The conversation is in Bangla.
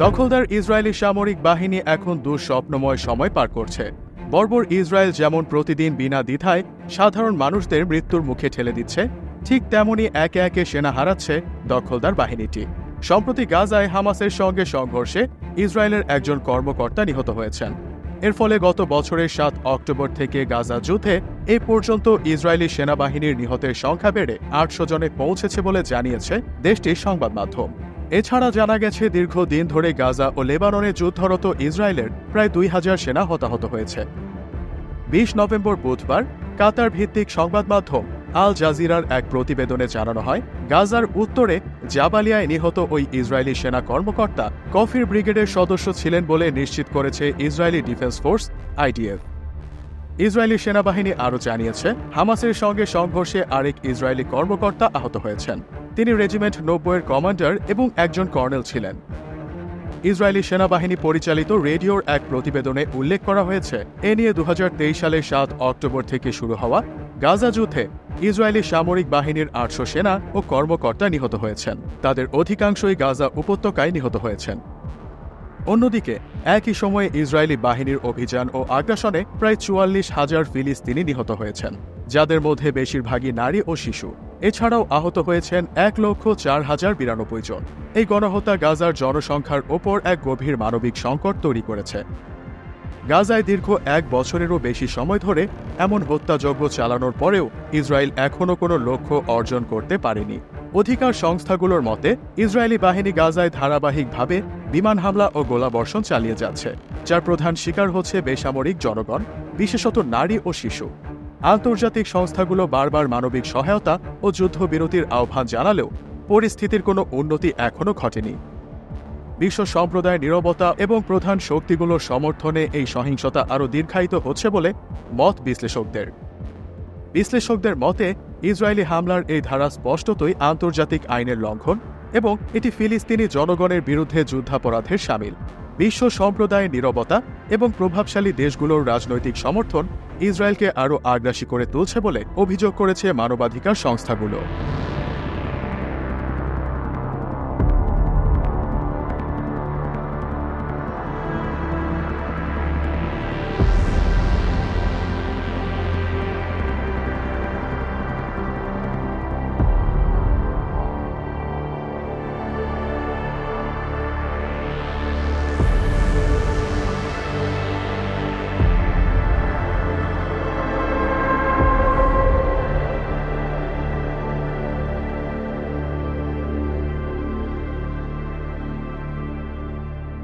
দখলদার ইসরায়েলি সামরিক বাহিনী এখন দুঃস্বপ্নময় সময় পার করছে। বর্বর ইসরায়েল যেমন প্রতিদিন বিনা দ্বিধায় সাধারণ মানুষদের মৃত্যুর মুখে ঠেলে দিচ্ছে, ঠিক তেমনি একে একে সেনা হারাচ্ছে দখলদার বাহিনীটি। সম্প্রতি গাজায় হামাসের সঙ্গে সংঘর্ষে ইসরায়েলের একজন কর্মকর্তা নিহত হয়েছেন। এর ফলে গত বছরের 7 অক্টোবর থেকে গাজা যুদ্ধে এ পর্যন্ত ইসরায়েলি সেনাবাহিনীর নিহতের সংখ্যা বেড়ে 800 জনে পৌঁছেছে বলে জানিয়েছে দেশটির সংবাদ মাধ্যম। এছাড়া জানা গেছে দীর্ঘদিন ধরে গাজা ও লেবাননে যুদ্ধরত ইসরায়েলের প্রায় 2000 সেনা হতাহত হয়েছে। 20 নভেম্বর বুধবার কাতার ভিত্তিক সংবাদ মাধ্যম আল জাজিরার এক প্রতিবেদনে জানানো হয়, গাজার উত্তরে জাবালিয়ায় নিহত ওই ইসরায়েলি সেনা কর্মকর্তা কফির ব্রিগেডের সদস্য ছিলেন বলে নিশ্চিত করেছে Israeli defence force IDF। Israeli সেনাবাহিনী আরও জানিয়েছে, হামাসের সঙ্গে সংঘর্ষে আরেক ইসরায়েলি কর্মকর্তা আহত হয়েছেন। তিনি রেজিমেন্ট 90-এর কমান্ডার এবং একজন কর্নেল ছিলেন। ইসরায়েলি সেনাবাহিনী পরিচালিত রেডিওর এক প্রতিবেদনে উল্লেখ করা হয়েছে, এ নিয়ে 2023 সালের 7 অক্টোবর থেকে শুরু হওয়া গাজা যুদ্ধে ইসরায়েলি সামরিক বাহিনীর 800 সেনা ও কর্মকর্তা নিহত হয়েছেন। তাদের অধিকাংশই গাজা উপত্যকায় নিহত হয়েছেন। অন্যদিকে একই সময়ে ইসরায়েলি বাহিনীর অভিযান ও আগ্রাসনে প্রায় 44,000 ফিলিস্তিনি নিহত হয়েছেন, যাদের মধ্যে বেশিরভাগই নারী ও শিশু। এছাড়াও আহত হয়েছেন 1,04,092 জন। এই গণহত্যা গাজার জনসংখ্যার ওপর এক গভীর মানবিক সংকট তৈরি করেছে। গাজায় দীর্ঘ 1 বছরেরও বেশি সময় ধরে এমন হত্যাযজ্ঞ চালানোর পরেও ইসরায়েল এখনও কোনো লক্ষ্য অর্জন করতে পারেনি। অধিকার সংস্থাগুলোর মতে, ইসরায়েলি বাহিনী গাজায় ধারাবাহিকভাবে বিমান হামলা ও গোলাবর্ষণ চালিয়ে যাচ্ছে, যার প্রধান শিকার হচ্ছে বেসামরিক জনগণ, বিশেষত নারী ও শিশু। আন্তর্জাতিক সংস্থাগুলো বারবার মানবিক সহায়তা ও যুদ্ধবিরতির আহ্বান জানালেও পরিস্থিতির কোনো উন্নতি এখনও ঘটেনি। বিশ্ব সম্প্রদায়ের নীরবতা এবং প্রধান শক্তিগুলোর সমর্থনে এই সহিংসতা আরও দীর্ঘায়িত হচ্ছে বলে মত বিশ্লেষকদের মতে, ইসরায়েলি হামলার এই ধারা স্পষ্টতই আন্তর্জাতিক আইনের লঙ্ঘন এবং এটি ফিলিস্তিনি জনগণের বিরুদ্ধে যুদ্ধাপরাধের শামিল। বিশ্ব সম্প্রদায়ের নীরবতা এবং প্রভাবশালী দেশগুলোর রাজনৈতিক সমর্থন ইসরায়েলকে আরও আগ্রাসী করে তুলছে বলে অভিযোগ করেছে মানবাধিকার সংস্থাগুলো।